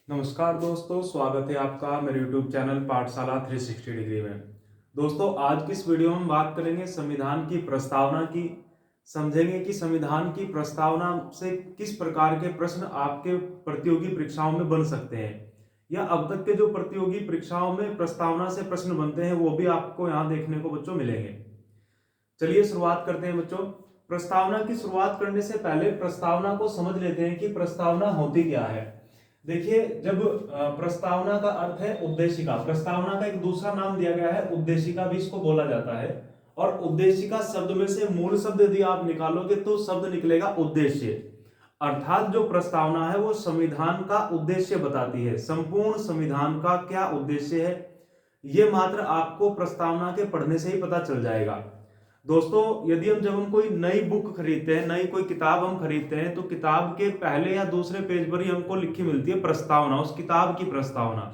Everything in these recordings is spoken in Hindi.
नमस्कार दोस्तों, स्वागत है आपका मेरे YouTube चैनल पाठशाला 360 डिग्री में। दोस्तों, आज की इस वीडियो में हम बात करेंगे संविधान की प्रस्तावना की। समझेंगे कि संविधान की प्रस्तावना से किस प्रकार के प्रश्न आपके प्रतियोगी परीक्षाओं में बन सकते हैं, या अब तक के जो प्रतियोगी परीक्षाओं में प्रस्तावना से प्रश्न बनते हैं वो भी आपको यहाँ देखने को बच्चों मिलेंगे। चलिए शुरुआत करते हैं बच्चों। प्रस्तावना की शुरुआत करने से पहले प्रस्तावना को समझ लेते हैं कि प्रस्तावना होती क्या है। देखिए, जब प्रस्तावना का अर्थ है उद्देशिका। प्रस्तावना का एक दूसरा नाम दिया गया है उद्देशिका भी इसको बोला जाता है। और उद्देशिका शब्द में से मूल शब्द यदि आप निकालोगे तो शब्द निकलेगा उद्देश्य। अर्थात जो प्रस्तावना है वो संविधान का उद्देश्य बताती है। संपूर्ण संविधान का क्या उद्देश्य है ये मात्र आपको प्रस्तावना के पढ़ने से ही पता चल जाएगा। दोस्तों, यदि जब हम कोई नई बुक खरीदते हैं, नई कोई किताब हम खरीदते हैं, तो किताब के पहले या दूसरे पेज पर ही हमको लिखी मिलती है प्रस्तावना, उस किताब की प्रस्तावना।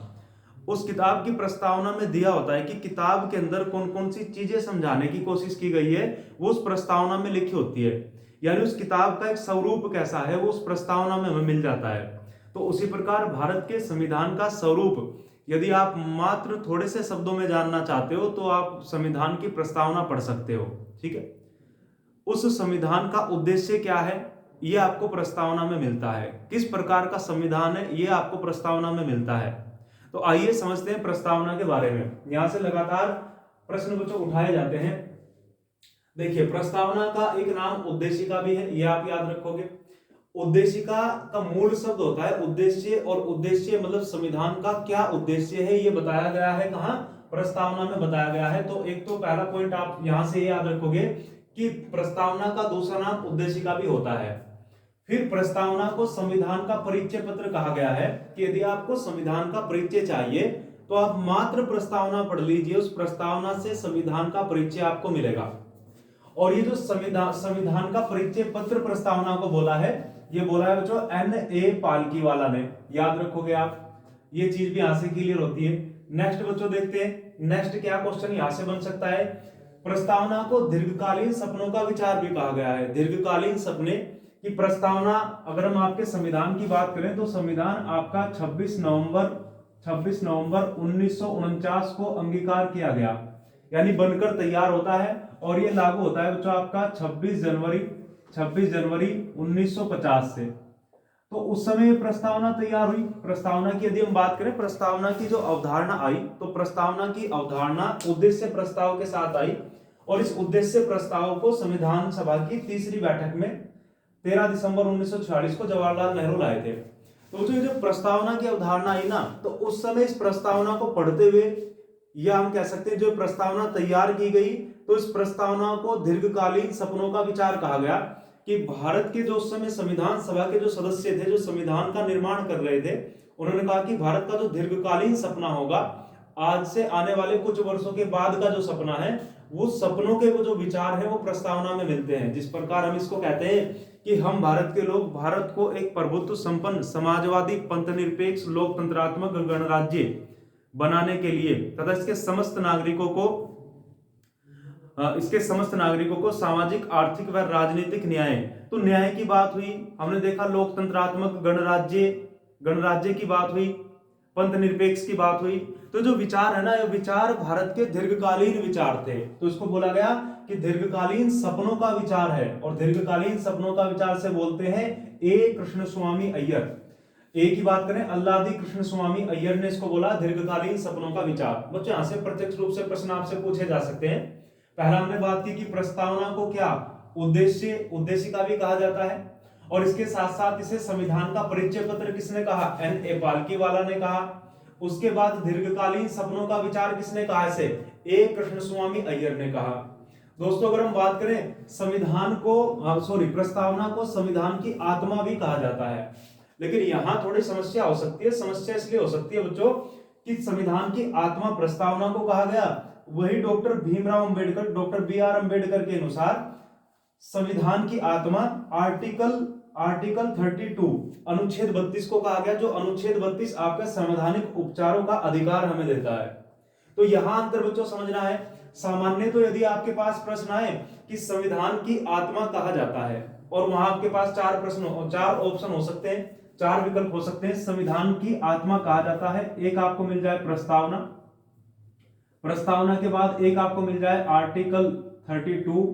उस किताब की प्रस्तावना में दिया होता है कि किताब के अंदर कौन कौन सी चीजें समझाने की कोशिश की गई है, वो उस प्रस्तावना में लिखी होती है। यानी उस किताब का एक स्वरूप कैसा है वो उस प्रस्तावना में हमें मिल जाता है। तो उसी प्रकार भारत के संविधान का स्वरूप यदि आप मात्र थोड़े से शब्दों में जानना चाहते हो तो आप संविधान की प्रस्तावना पढ़ सकते हो। ठीक है। उस संविधान का उद्देश्य क्या है ये आपको प्रस्तावना में मिलता है। किस प्रकार का संविधान है ये आपको प्रस्तावना में मिलता है। तो आइए समझते हैं प्रस्तावना के बारे में। यहां से लगातार प्रश्न बच्चों उठाए जाते हैं। देखिए, प्रस्तावना का एक नाम उद्देशिका भी है, ये आप याद रखोगे। उद्देशिका का मूल शब्द होता है उद्देश्य, और उद्देश्य मतलब संविधान का क्या उद्देश्य है ये बताया गया है कहां, प्रस्तावना में बताया गया है। तो एक तो पहला पॉइंट आप यहां से याद रखोगे कि प्रस्तावना का दूसरा नाम उद्देशिका भी होता है। फिर प्रस्तावना को संविधान का परिचय पत्र कहा गया है कि यदि आपको संविधान का परिचय चाहिए तो आप मात्र प्रस्तावना पढ़ लीजिए, उस प्रस्तावना से संविधान का परिचय आपको मिलेगा। और ये जो संविधान संविधान का परिचय पत्र प्रस्तावना को बोला है, ये बोला है बच्चों N.A. पालकी वाला ने। याद रखोगे आप, ये चीज भी यहां से क्लियर होती है। नेक्स्ट बच्चों देखते हैं, नेक्स्ट क्या क्वेश्चन यहां से बन सकता है। प्रस्तावना को दीर्घकालीन सपनों का विचार भी कहा गया है। दीर्घकालीन सपने की प्रस्तावना, अगर हम आपके संविधान की बात करें तो संविधान आपका 26 नवंबर 1949 को अंगीकार किया गया, यानी बनकर तैयार होता है। और ये लागू होता है बच्चों आपका 26 जनवरी 1950 से। तो उस समय प्रस्तावना तैयार हुई। प्रस्तावना की यदि हम बात करें, प्रस्तावना की जो अवधारणा आई तो प्रस्तावना की अवधारणा उद्देश्य प्रस्ताव के साथ आई। और इस उद्देश्य प्रस्ताव को संविधान सभा की तीसरी बैठक में 13 दिसंबर 1946 को जवाहरलाल नेहरू लाए थे। तो जो प्रस्तावना की अवधारणा आई ना, तो उस समय इस प्रस्तावना को पढ़ते हुए या हम कह सकते हैं जो प्रस्तावना तैयार की गई, तो इस प्रस्तावना को दीर्घकालीन सपनों का विचार कहा गया। कि भारत के जो उस समय संविधान सभा के जो सदस्य थे, जो संविधान का निर्माण कर रहे थे, उन्होंने कहा कि भारत का जो दीर्घकालीन सपना होगा, आज से आने वाले कुछ वर्षों के बाद का जो सपना है, वो सपनों के वो जो विचार है वो प्रस्तावना में मिलते हैं। जिस प्रकार हम इसको कहते हैं कि हम भारत के लोग भारत को एक प्रभुत्व संपन्न समाजवादी पंथ निरपेक्ष लोकतंत्रात्मक गणराज्य बनाने के लिए तथा इसके समस्त नागरिकों को सामाजिक, आर्थिक व राजनीतिक न्याय, तो न्याय की बात हुई, हमने देखा लोकतंत्रात्मक गणराज्य की बात हुई, पंथ निरपेक्ष की बात हुई। तो जो विचार है ना, ये विचार भारत के दीर्घकालीन विचार थे। तो इसको बोला गया कि दीर्घकालीन सपनों का विचार है। और दीर्घकालीन सपनों का विचार से बोलते हैं ए कृष्णस्वामी अय्यर। ए की बात करें, अल्लादी कृष्ण स्वामी अय्यर ने इसको बोला दीर्घकालीन सपनों का विचार। बच्चों, यहां से प्रत्यक्ष रूप से प्रश्न आपसे पूछे जा सकते हैं। पहला हमने बात की कि प्रस्तावना को क्या उद्देशिका भी कहा जाता है, और इसके साथ साथ इसे संविधान का परिचय पत्र किसने कहा, N.A. पालकी वाला ने कहा। उसके बाद दीर्घकालीन सपनों का विचार किसने कहा, इसे ए कृष्णस्वामी अय्यर ने कहा। दोस्तों, अगर हम बात करें प्रस्तावना को संविधान की आत्मा भी कहा जाता है। लेकिन यहां थोड़ी समस्या हो सकती है। समस्या इसलिए हो सकती है बच्चों कि संविधान की आत्मा प्रस्तावना को कहा गया, वही डॉक्टर बी आर अम्बेडकर के अनुसार संविधान की आत्मा आर्टिकल 32 अनुच्छेद 32 को कहा गया, जो अनुच्छेद 32 आपके संवैधानिक उपचारों का अधिकार हमें देता है। तो यहां अंतर बच्चों समझना है। सामान्य तो यदि आपके पास प्रश्न आए कि संविधान की आत्मा कहा जाता है, और वहां आपके पास चार ऑप्शन हो सकते हैं, चार विकल्प हो सकते हैं। संविधान की आत्मा कहा जाता है, एक आपको मिल जाए प्रस्तावना, प्रस्तावना के बाद एक आपको मिल जाए आर्टिकल 32,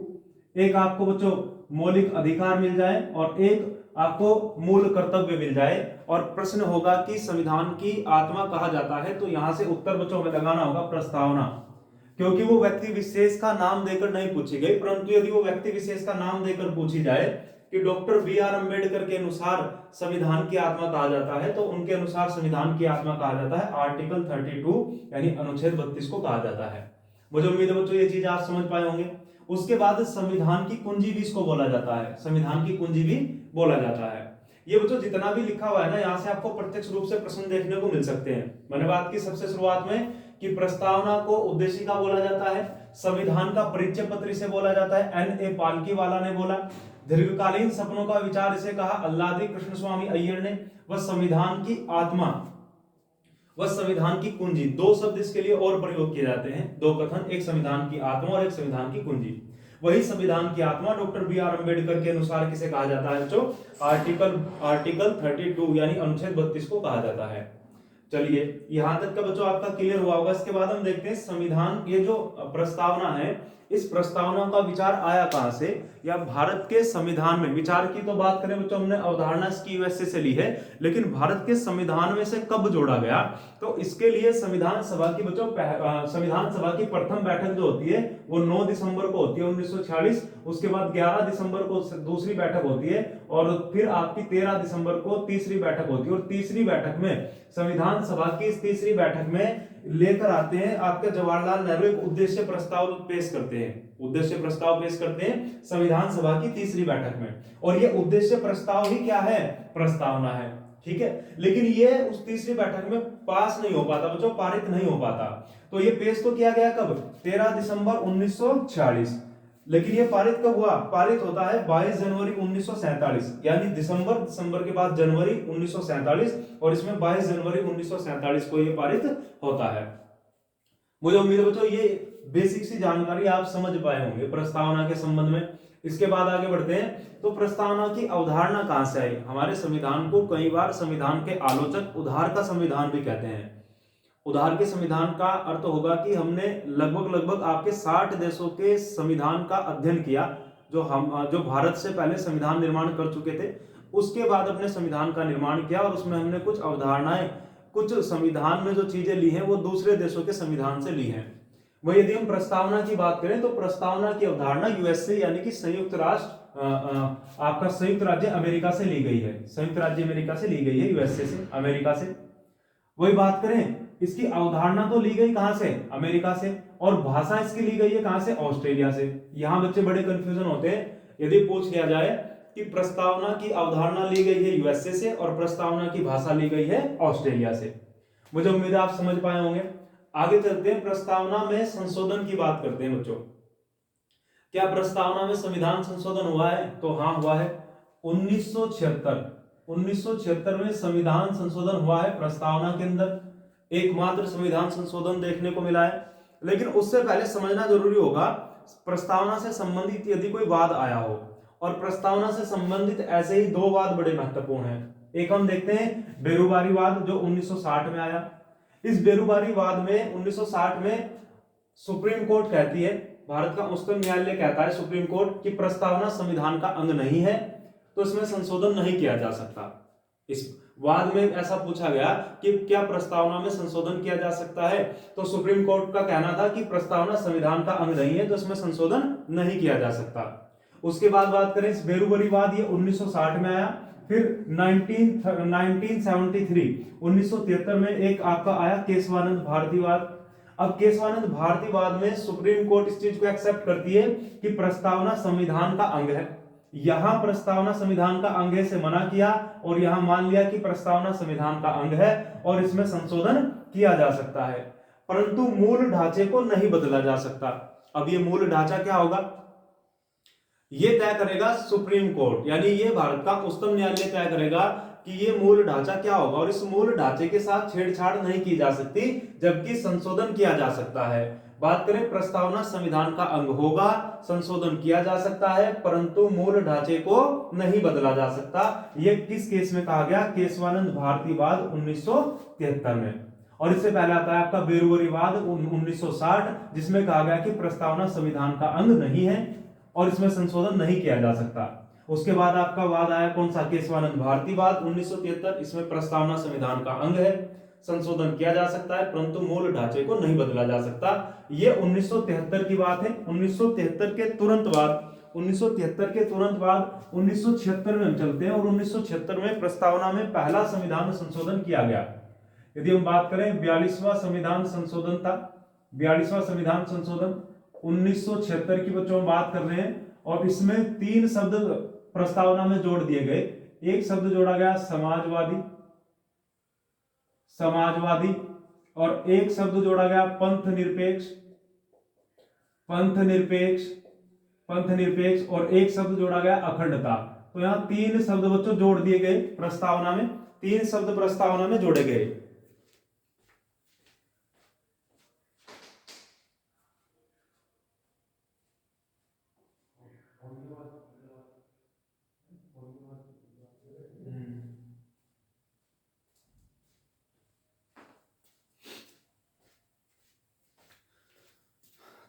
एक आपको बच्चों मौलिक अधिकार मिल जाए और एक आपको मूल कर्तव्य मिल जाए। और प्रश्न होगा कि संविधान की आत्मा कहा जाता है, तो यहां से उत्तर बच्चों में लगाना होगा प्रस्तावना, क्योंकि वो व्यक्ति विशेष का नाम देकर नहीं पूछी गई, परंतु यदि वो व्यक्ति विशेष का नाम देकर पूछी जाए कि डॉक्टर बी आर अम्बेडकर के अनुसार संविधान की आत्मा कहा जाता है, तो उनके अनुसार संविधान की आत्मा कहा जाता है आर्टिकल 32 यानी अनुच्छेद 32 को कहा जाता है। मुझे उम्मीद है बच्चों ये चीज आप समझ पाए होंगे। उसके बाद संविधान की कुंजी भी इसको बोला जाता है, संविधान की कुंजी भी बोला जाता है। ये बच्चों जितना भी लिखा हुआ है ना, यहाँ से आपको प्रत्यक्ष रूप से प्रश्न देखने को मिल सकते हैं। मैंने बात की सबसे शुरुआत में कि प्रस्तावना को उद्देशिका बोला जाता है, संविधान का परिचय पत्र इसे बोला जाता है, N.A. पालकी वाला ने बोला। दीर्घकालीन सपनों का विचार इसे कहा अल्लादी कृष्ण स्वामी अय्यर ने। वह संविधान की आत्मा, वह संविधान की कुंजी, दो शब्द इसके लिए और प्रयोग किए जाते हैं, दो कथन, एक संविधान की आत्मा और एक संविधान की कुंजी। वही संविधान की आत्मा डॉक्टर बी आर अम्बेडकर के अनुसार किसे कहा जाता है बच्चों? आर्टिकल 32 यानी अनुच्छेद 32 को कहा जाता है। चलिए यहां तक का बच्चों आपका क्लियर हुआ होगा। इसके बाद हम देखते हैं संविधान, ये जो प्रस्तावना है, इस प्रस्तावना का विचार आया कहां से, या भारत के संविधान में विचार की तो बात करें बच्चों, हमने अवधारणा इसकी यूएसए से ली है, लेकिन भारत के संविधान में से कब जोड़ा गया, तो इसके लिए संविधान सभा की बच्चों संविधान सभा की प्रथम बैठक जो होती है वो 9 दिसंबर को होती है 1946। उसके बाद 11 दिसंबर को दूसरी बैठक होती है और फिर आपकी 13 दिसंबर को तीसरी बैठक होती है। और तीसरी बैठक में संविधान सभा की इस तीसरी बैठक में लेकर आते हैं आपके जवाहरलाल नेहरू एक उद्देश्य प्रस्ताव पेश करते हैं, उद्देश्य प्रस्ताव पेश करते हैं संविधान सभा की तीसरी बैठक में। और ये उद्देश्य प्रस्ताव ही क्या है? प्रस्तावना है, ठीक है। लेकिन ये उस तीसरी बैठक में पास नहीं हो पाता बच्चों, पारित नहीं हो पाता। तो ये पेश तो किया गया कब? 13 दिसंबर 1946। लेकिन ये पारित कब हुआ? पारित होता है 22 जनवरी 1947, यानी दिसंबर के बाद जनवरी 1947, और इसमें 22 जनवरी 1947 को ये पारित होता है। मुझे उम्मीद है बच्चों ये बेसिक सी जानकारी आप समझ पाए होंगे प्रस्तावना के संबंध में। इसके बाद आगे बढ़ते हैं, तो प्रस्तावना की अवधारणा कहां से आई? हमारे संविधान को कई बार संविधान के आलोचक उधार का संविधान भी कहते हैं। उधार के संविधान का अर्थ होगा कि हमने लगभग आपके 60 देशों के संविधान का अध्ययन किया, जो भारत से पहले संविधान निर्माण कर चुके थे, उसके बाद अपने संविधान का निर्माण किया और उसमें हमने कुछ अवधारणाएं, कुछ संविधान में जो चीजें ली हैं वो दूसरे देशों के संविधान से ली हैं। वही यदि हम प्रस्तावना की बात करें तो प्रस्तावना की अवधारणा यूएसए यानी कि संयुक्त राज्य अमेरिका से ली गई है, संयुक्त राज्य अमेरिका से ली गई है, यूएसए से, अमेरिका से। वही बात करें, इसकी अवधारणा तो ली गई कहां से? अमेरिका से। और भाषा इसकी ली गई है कहां से? ऑस्ट्रेलिया से। यहां बच्चे बड़े कंफ्यूजन होते हैं यदि पूछ लिया जाए कि प्रस्तावना की अवधारणा ली गई है यूएसए से और प्रस्तावना की भाषा ली गई है ऑस्ट्रेलिया से। मुझे उम्मीद है आप समझ पाए होंगे। आगे चलते हैं, प्रस्तावना में संशोधन की बात करते हैं बच्चों। क्या प्रस्तावना में संविधान संशोधन हुआ है? तो हाँ हुआ है। 1976 में संविधान संशोधन हुआ है। प्रस्तावना के अंदर एकमात्र संविधान संशोधन देखने को मिला है। लेकिन उससे पहले समझना जरूरी होगा, प्रस्तावना से संबंधित यदि कोई वाद आया हो, और प्रस्तावना से संबंधित ऐसे ही दो वाद बड़े महत्वपूर्ण हैं। एक हम देखते हैं बेरुबारी वाद जो 1960 में आया। इस बेरुबारी वाद में 1960 में सुप्रीम कोर्ट कहती है, भारत का उच्चतम न्यायालय कहता है सुप्रीम कोर्ट की प्रस्तावना संविधान का अंग नहीं है, तो इसमें संशोधन नहीं किया जा सकता। इस वाद में ऐसा पूछा गया कि क्या प्रस्तावना में संशोधन किया जा सकता है, तो सुप्रीम कोर्ट का कहना था कि प्रस्तावना संविधान का अंग नहीं है, तो इसमें संशोधन नहीं किया जा सकता। उसके बाद बात करें इस बेरुबारी वाद, ये 1960 में आया। फिर 1973 में एक आपका आया केशवानंद भारतीवाद। अब केशवानंद भारतीवाद में सुप्रीम कोर्ट इस चीज को एक्सेप्ट करती है कि प्रस्तावना संविधान का अंग है। यहां प्रस्तावना संविधान का अंग से मना किया और यहां मान लिया कि प्रस्तावना संविधान का अंग है और इसमें संशोधन किया जा सकता है, परंतु मूल ढांचे को नहीं बदला जा सकता। अब ये मूल ढांचा क्या होगा, ये तय करेगा सुप्रीम कोर्ट, यानी ये भारत का उच्चतम न्यायालय तय करेगा कि ये मूल ढांचा क्या होगा, और इस मूल ढांचे के साथ छेड़छाड़ नहीं की जा सकती, जबकि संशोधन किया जा सकता है। बात करें प्रस्तावना संविधान का अंग होगा, संशोधन किया जा सकता है, परंतु मूल ढांचे को नहीं बदला जा सकता। यह किस केस में कहा गया? केशवानंद भारतीवाद 1973 में। और इससे पहले आता है आपका बेरुवरीवाद 1960, जिसमें कहा गया कि प्रस्तावना संविधान का अंग नहीं है और इसमें संशोधन नहीं किया जा सकता। उसके बाद आपका वाद आया कौन सा? केशवानंद भारतीवाद 1973, इसमें प्रस्तावना संविधान का अंग है, संशोधन किया जा सकता है, परंतु मूल ढांचे को नहीं बदला जा सकता। ये 1973 की बात है। 1973 के तुरंत बाद 1976 में हम चलते हैं और 1976 में प्रस्तावना में पहला संविधान संशोधन किया गया। यदि हम बात करें 42वां संविधान संशोधन था, 42वां संविधान संशोधन 1976 की बच्चों हम बात कर रहे हैं, और इसमें 3 शब्द प्रस्तावना में जोड़ दिए गए। एक शब्द जोड़ा गया समाजवादी, समाजवादी, और एक शब्द जोड़ा गया पंथ निरपेक्ष, पंथ निरपेक्ष, पंथ निरपेक्ष, और एक शब्द जोड़ा गया अखंडता। तो यहां 3 शब्द बच्चों जोड़ दिए गए प्रस्तावना में, 3 शब्द प्रस्तावना में जोड़े गए।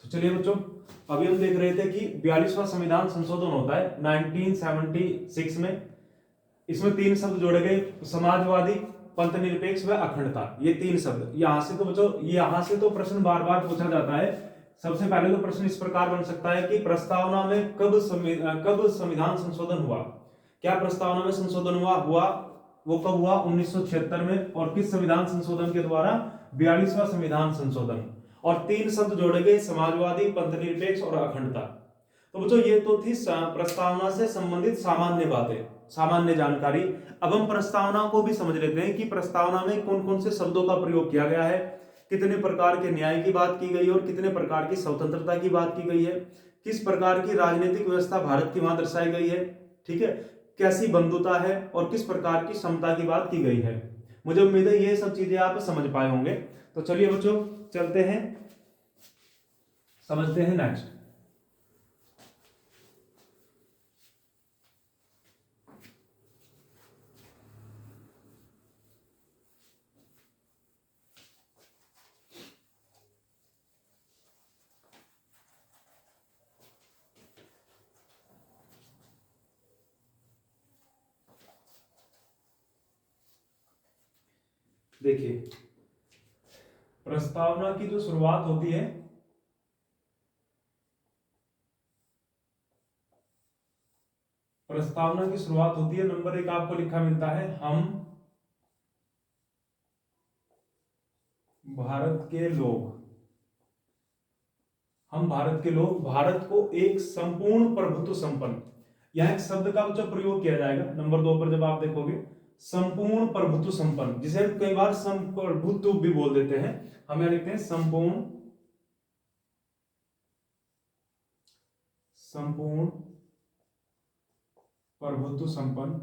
तो चलिए बच्चों, अभी हम देख रहे थे कि 42वां संविधान संशोधन होता है 1976 में। इसमें 3 शब्द जोड़े गए, समाजवादी, पंथ निरपेक्ष व अखंडता। ये 3 शब्द यहां से तो बच्चों, यहां से तो प्रश्न बार बार पूछा जाता है। सबसे पहले तो प्रश्न इस प्रकार बन सकता है कि प्रस्तावना में कब संविधान संशोधन हुआ? क्या प्रस्तावना में संशोधन हुआ वो कब हुआ? 1976 में। और किस संविधान संशोधन के द्वारा? 42वां संविधान संशोधन। और 3 शब्द जोड़े गए, समाजवादी, पंथ निरपेक्ष और अखंडता। तो बच्चों ये तो थी प्रस्तावना से संबंधित सामान्य बातें, सामान्य जानकारी। अब हम प्रस्तावना को भी समझ लेते हैं कि प्रस्तावना में कौन कौन से शब्दों का प्रयोग किया गया है, कितने प्रकार के न्याय की बात की गई है और कितने प्रकार की स्वतंत्रता की बात की गई है, किस प्रकार की राजनीतिक व्यवस्था भारत की वहां दर्शाई गई है, ठीक है, कैसी बंधुता है और किस प्रकार की समता की बात की गई है। मुझे उम्मीद है ये सब चीजें आप समझ पाए होंगे। तो चलिए बच्चों चलते हैं, समझते हैं नेक्स्ट। देखिए, प्रस्तावना की जो शुरुआत होती है, प्रस्तावना की शुरुआत होती है, नंबर 1 आपको लिखा मिलता है, हम भारत के लोग, हम भारत के लोग भारत को एक संपूर्ण प्रभुत्व संपन्न, यह एक शब्द का जो प्रयोग किया जाएगा नंबर 2 पर, जब आप देखोगे संपूर्ण प्रभुत्व संपन्न, जिसे हम कई बार संप्रभुत्व भी बोल देते हैं, हम यहां लिखते हैं संपूर्ण, संपूर्ण प्रभुत्व संपन्न।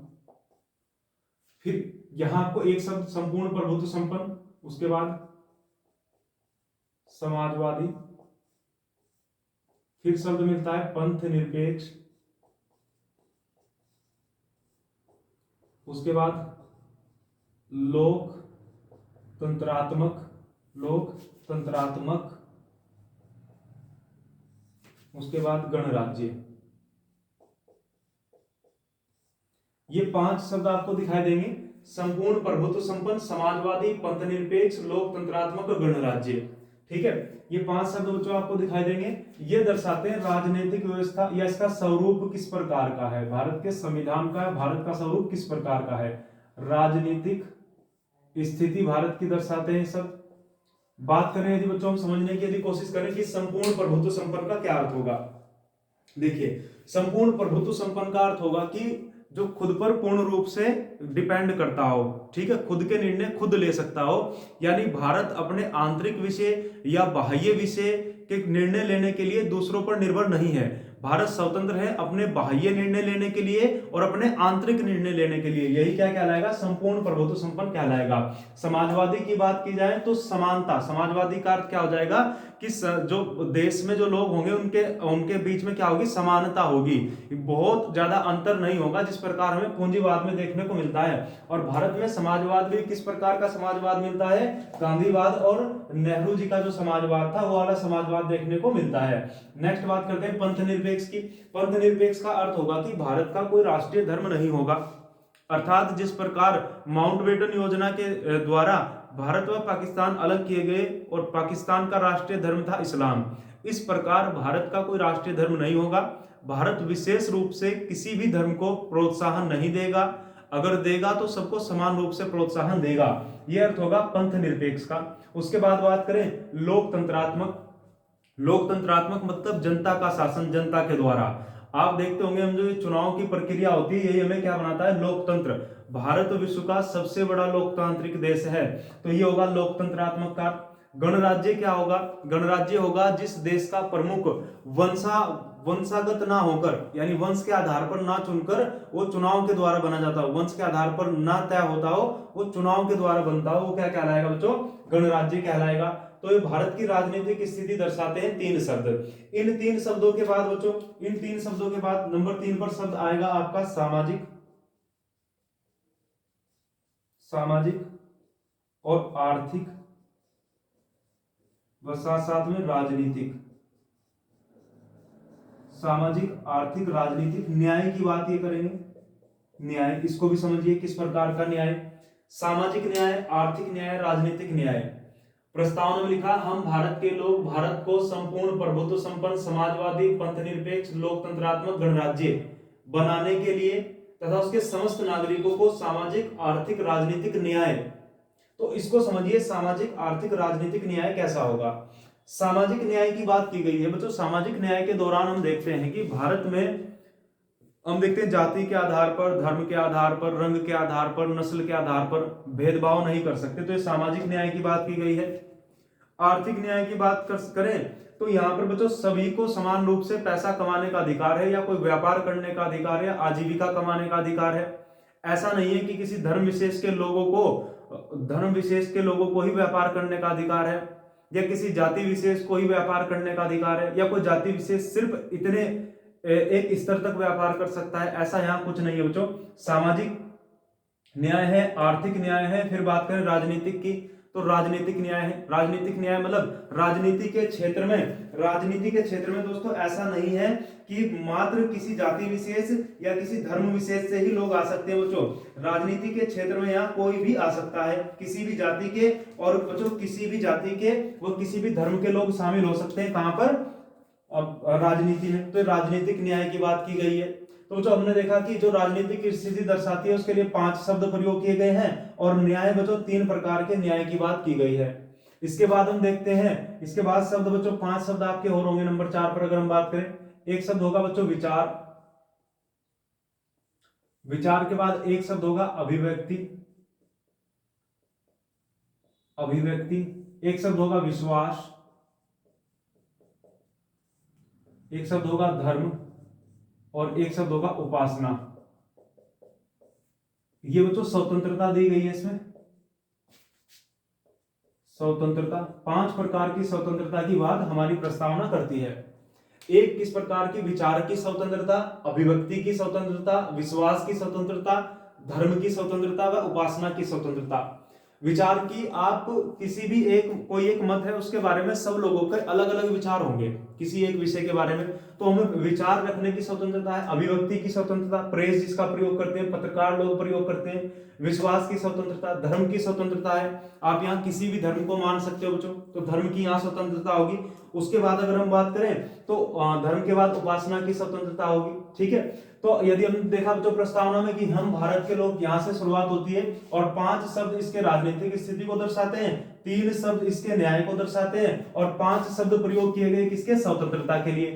फिर यहां आपको एक शब्द संपूर्ण प्रभुत्व संपन्न, उसके बाद समाजवादी, फिर शब्द मिलता है पंथ निरपेक्ष, उसके बाद लोकतंत्रात्मक, लोकतंत्रात्मक, उसके बाद गणराज्य। ये 5 शब्द आपको दिखाई देंगे, संपूर्ण प्रभुत्व संपन्न, समाजवादी, पंथ निरपेक्ष, लोकतंत्रात्मक और गणराज्य। ठीक है, ये 5 शब्द बच्चों आपको दिखाई देंगे। ये दर्शाते हैं राजनीतिक व्यवस्था या इसका स्वरूप किस प्रकार का है, भारत के संविधान का, भारत का स्वरूप किस प्रकार का है, राजनीतिक स्थिति भारत की दर्शाते हैं सब। बात करें यदि बच्चों हम समझने की यदि कोशिश करें कि संपूर्ण प्रभुत्व संपन्न का क्या अर्थ होगा। देखिए, संपूर्ण प्रभुत्व संपन्न का अर्थ होगा कि जो खुद पर पूर्ण रूप से डिपेंड करता हो, ठीक है, खुद के निर्णय खुद ले सकता हो, यानी भारत अपने आंतरिक विषय या बाह्य विषय के निर्णय लेने के लिए दूसरों पर निर्भर नहीं है। भारत स्वतंत्र है अपने बाह्य निर्णय लेने के लिए और अपने आंतरिक निर्णय लेने के लिए। यही क्या कहलाएगा? संपूर्ण प्रभुत्व संपन्न कहलाएगा। समाजवादी की बात की जाए तो समानता, समाजवादी का अर्थ क्या हो जाएगा कि जो देश में जो लोग होंगे उनके उनके बीच में क्या होगी? समानता होगी, बहुत ज्यादा अंतर नहीं होगा, जिस प्रकार हमें पूंजीवाद में देखने को मिलता है। और भारत में समाजवाद भी किस प्रकार का समाजवाद मिलता है? गांधीवाद और नेहरू जी का जो समाजवाद था वो वाला समाजवाद देखने को मिलता है। नेक्स्ट बात करते हैं पंथ निरपेक्ष की। पंथ निरपेक्ष का अर्थ होगा कि भारत का कोई राष्ट्रीय धर्म नहीं होगा, अर्थात जिस प्रकार माउंटबेटन योजना के द्वारा भारत व पाकिस्तान अलग किए गए और पाकिस्तान का राष्ट्रीय धर्म था इस्लाम, इस प्रकार भारत का कोई राष्ट्रीय धर्म नहीं होगा। भारत विशेष रूप से किसी भी धर्म को प्रोत्साहन नहीं देगा, अगर देगा तो सबको समान रूप से प्रोत्साहन देगा। यह अर्थ होगा पंथ निरपेक्ष का। उसके बाद बात करें लोकतंत्रात्मक। लोकतंत्रात्मक मतलब जनता का शासन, जनता के द्वारा। आप देखते होंगे हम जो ये चुनाव की प्रक्रिया होती है यही हमें क्या बनाता है? लोकतंत्र। भारत विश्व का सबसे बड़ा लोकतांत्रिक देश है, तो ये होगा लोकतंत्रात्मक का। गणराज्य क्या होगा? गणराज्य होगा जिस देश का प्रमुख वंशागत ना होकर, यानी वंश के आधार पर ना चुनकर वो चुनाव के द्वारा बना जाता हो, वंश के आधार पर ना तय होता हो, वो चुनाव के द्वारा बनता हो, वो क्या कहलाएगा बच्चों? गणराज्य कहलाएगा। तो ये भारत की राजनीतिक स्थिति दर्शाते हैं 3 शब्द। इन 3 शब्दों के बाद बच्चों, इन 3 शब्दों के बाद नंबर 3 पर शब्द आएगा आपका सामाजिक, सामाजिक और आर्थिक व साथ में राजनीतिक। सामाजिक, आर्थिक, राजनीतिक। न्याय की बात ये करेंगे, न्याय, इसको भी समझिए किस प्रकार का न्याय? सामाजिक न्याय, आर्थिक न्याय, राजनीतिक न्याय। प्रस्तावना में लिखा हम भारत के लोग भारत को संपूर्ण प्रभुत्व संपन्न समाजवादी पंथ निरपेक्ष लोकतंत्रात्मक गणराज्य बनाने के लिए तथा उसके समस्त नागरिकों को सामाजिक आर्थिक राजनीतिक न्याय। तो इसको समझिए सामाजिक आर्थिक राजनीतिक न्याय कैसा होगा। सामाजिक न्याय की बात की गई है बच्चों। सामाजिक न्याय के दौरान हम देखते हैं कि भारत में हम देखते हैं जाति के आधार पर, धर्म के आधार पर, रंग के आधार पर, नस्ल के आधार पर भेदभाव नहीं कर सकते, तो ये सामाजिक न्याय की बात की गई है। आर्थिक न्याय की बात करें तो यहाँ पर बच्चों सभी को समान रूप से पैसा कमाने का अधिकार है, या कोई व्यापार करने का अधिकार है, या आजीविका कमाने का अधिकार है। ऐसा नहीं है कि किसी धर्म विशेष के लोगों को ही व्यापार करने का अधिकार है, या किसी जाति विशेष को ही व्यापार करने का अधिकार है, या कोई जाति विशेष सिर्फ इतने एक स्तर तक व्यापार कर सकता है, ऐसा यहाँ कुछ नहीं है बच्चों। सामाजिक न्याय है, आर्थिक न्याय है। फिर बात करें राजनीतिक की, तो राजनीतिक न्याय है। राजनीतिक न्याय मतलब राजनीति के क्षेत्र में दोस्तों ऐसा नहीं है कि मात्र किसी जाति विशेष या किसी धर्म विशेष से ही लोग आ सकते हैं बच्चों। राजनीति के क्षेत्र में यहाँ कोई भी आ सकता है, किसी भी जाति के, और बच्चों किसी भी जाति के व किसी भी धर्म के लोग शामिल हो सकते हैं। कहां पर? राजनीति में। तो राजनीतिक न्याय की बात की गई है। तो जो हमने देखा कि जो राजनीतिक स्थिति दर्शाती है उसके लिए 5 शब्द प्रयोग किए गए हैं, और न्याय बच्चों 3 प्रकार के न्याय की बात की गई है। इसके बाद हम देखते हैं, इसके बाद शब्द बच्चों 5 शब्द आपके और होंगे। नंबर 4 पर अगर हम बात करें, एक शब्द होगा बच्चों विचार, विचार के बाद एक शब्द होगा अभिव्यक्ति, एक शब्द होगा विश्वास, एक शब्द होगा धर्म, और एक शब्द होगा उपासना। ये बच्चों स्वतंत्रता दी गई है इसमें। स्वतंत्रता, 5 प्रकार की स्वतंत्रता की बात हमारी प्रस्तावना करती है। एक किस प्रकार की? विचार की स्वतंत्रता, अभिव्यक्ति की स्वतंत्रता, विश्वास की स्वतंत्रता, धर्म की स्वतंत्रता व उपासना की स्वतंत्रता। विचार की, आप किसी भी कोई एक मत है उसके बारे में सब लोगों के अलग अलग विचार होंगे किसी एक विषय के बारे में, तो हमें विचार रखने की स्वतंत्रता है। अभिव्यक्ति की स्वतंत्रता, प्रेस जिसका प्रयोग करते हैं, पत्रकार लोग प्रयोग करते हैं। विश्वास की स्वतंत्रता, धर्म की स्वतंत्रता है, आप यहाँ किसी भी धर्म को मान सकते हो बच्चों, तो धर्म की यहाँ स्वतंत्रता होगी। उसके बाद अगर हम बात करें तो धर्म के बाद उपासना की स्वतंत्रता होगी। ठीक है, तो यदि हम देखा बच्चों प्रस्तावना में कि हम भारत के लोग, यहाँ से शुरुआत होती है, और 5 शब्द इसके राजनीतिक स्थिति को दर्शाते हैं, 3 शब्द इसके न्याय को दर्शाते हैं, और 5 शब्द प्रयोग किए गए किसके? स्वतंत्रता के लिए।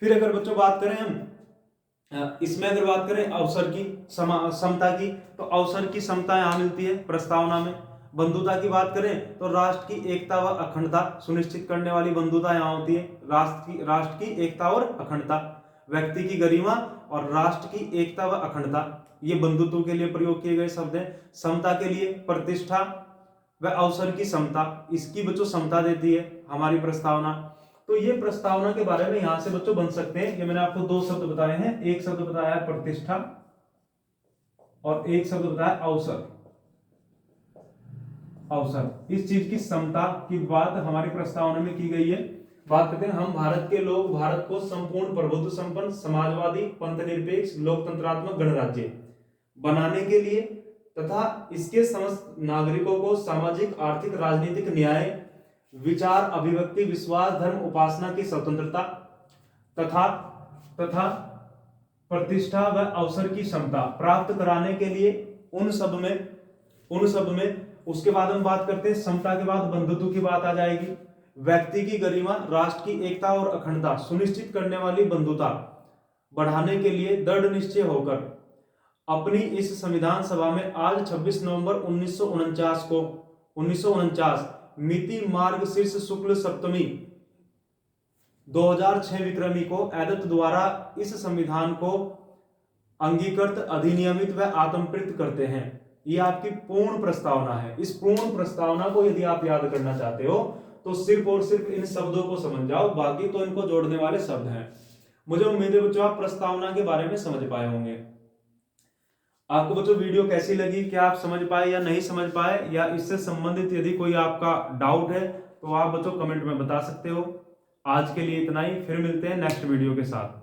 फिर अगर बच्चों बात करें हम इसमें अगर बात करें अवसर की, समता की, तो अवसर की समता यहाँ मिलती है प्रस्तावना में। बंधुता की बात करें तो राष्ट्र की एकता व अखंडता सुनिश्चित करने वाली बंधुता यहाँ होती है, राष्ट्र की एकता और अखंडता। व्यक्ति की गरिमा और राष्ट्र की एकता व अखंडता, ये बंधुत्व के लिए प्रयोग किए गए शब्द हैं। समता के लिए प्रतिष्ठा व अवसर की समता, इसकी बच्चों समता देती है हमारी प्रस्तावना। तो ये प्रस्तावना के बारे में यहां से बच्चों बन सकते हैं। ये मैंने आपको दो शब्द बताए हैं, एक शब्द बताया है प्रतिष्ठा और एक शब्द बताया अवसर। अवसर, इस चीज की समता की बात हमारी प्रस्तावना में की गई है। बात करते हैं, हम भारत के लोग भारत को संपूर्ण प्रभुत्व संपन्न समाजवादी पंथनिरपेक्ष लोकतंत्रात्मक गणराज्य बनाने के लिए तथा इसके समस्त नागरिकों को सामाजिक आर्थिक राजनीतिक न्याय, विचार अभिव्यक्ति विश्वास धर्म उपासना की स्वतंत्रता तथा प्रतिष्ठा व अवसर की क्षमता प्राप्त कराने के लिए उन सब में उसके बाद हम बात करते हैं, समता के बाद बंधुत्व की बात आ जाएगी। व्यक्ति की गरिमा, राष्ट्र की एकता और अखंडता सुनिश्चित करने वाली बंधुता बढ़ाने के लिए दृढ़ निश्चय होकर अपनी इस संविधान सभा में आज 26 नवंबर 1949 मिति मार्गशीर्ष शुक्ल सप्तमी 2006 विक्रमी को एदत द्वारा इस संविधान को अंगीकृत अधिनियमित व आत्मकृत करते हैं। ये आपकी पूर्ण प्रस्तावना है। इस पूर्ण प्रस्तावना को यदि आप याद करना चाहते हो तो सिर्फ और सिर्फ इन शब्दों को समझ जाओ, बाकी तो इनको जोड़ने वाले शब्द हैं। मुझे उम्मीद है बच्चों आप प्रस्तावना के बारे में समझ पाए होंगे। आपको बच्चों वीडियो कैसी लगी, क्या आप समझ पाए या नहीं समझ पाए, या इससे संबंधित यदि कोई आपका डाउट है तो आप बच्चों कमेंट में बता सकते हो। आज के लिए इतना ही, फिर मिलते हैं नेक्स्ट वीडियो के साथ।